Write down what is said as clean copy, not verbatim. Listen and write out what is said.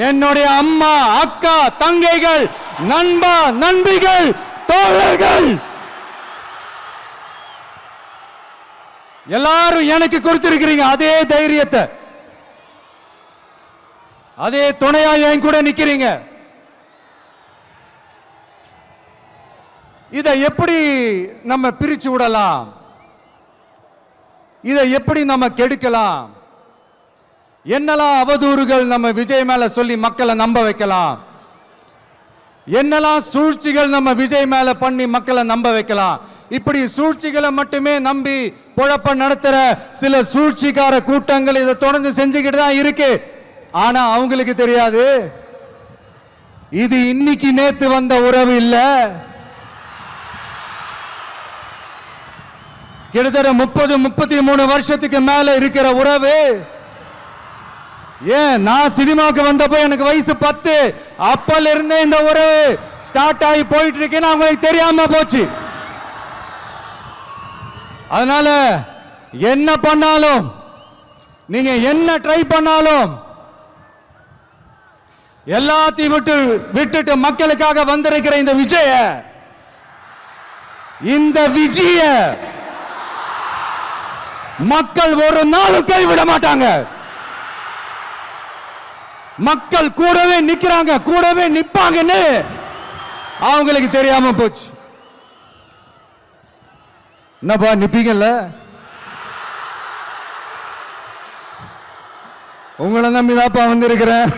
என்னுடைய அம்மா, அக்கா, தங்கைகள், நண்பா, நண்பிகள், தோழர்கள் எல்லாரும் எனக்கு கொடுத்திருக்கிறீங்க அதே தைரியத்தை, அதே துணையா என் கூட நிக்கிறீங்க. இதை எப்படி நம்ம பிரிச்சு விடலாம்? இதை எப்படி நம்ம கெடுக்கலாம்? என்னெல்லாம் அவதூறுகள் நம்ம விஜய் மேல சொல்லி மக்களை நம்ப வைக்கலாம்? என்னெல்லாம் சூழ்ச்சிகள் நம்ம விஜய் மேல பண்ணி மக்களை நம்ப வைக்கலாம்? இப்படி சூழ்ச்சிகளை மட்டுமே நம்பி பொழப்ப நடத்துற சில சூழ்ச்சிக்கார கூட்டங்கள் இதை தொடர்ந்து செஞ்சுக்கிட்டு தான் இருக்கு. ஆனா அவங்களுக்கு தெரியாது, இது இன்னைக்கு நேத்து வந்த உறவு இல்ல. கிட்டத்தட்ட 30-33 வருஷத்துக்கு மேல இருக்கிற உறவு. ஏன் நான் சினிமாக்கு வந்தப்போ எனக்கு வயசு 10. அப்பல இருந்தே இந்த உறவு ஸ்டார்ட் ஆகி போயிட்டு இருக்கேன்னு அவங்களுக்கு தெரியாம போச்சு. அதனால என்ன பண்ணாலும், நீங்க என்ன ட்ரை பண்ணாலும், எல்லாத்தையும் விட்டுட்டு மக்களுக்காக வந்திருக்கிற இந்த விஜய மக்கள் ஒரு நாளும் கைவிட மாட்டாங்க. மக்கள் கூடவே நிக்கிறாங்க, கூடவே நிப்பாங்கன்னு அவங்களுக்கு தெரியாம போச்சு. என்னப்பா நிப்பீங்கல்ல? உங்களை நம்பிதாப்பா வந்திருக்கிறேன்.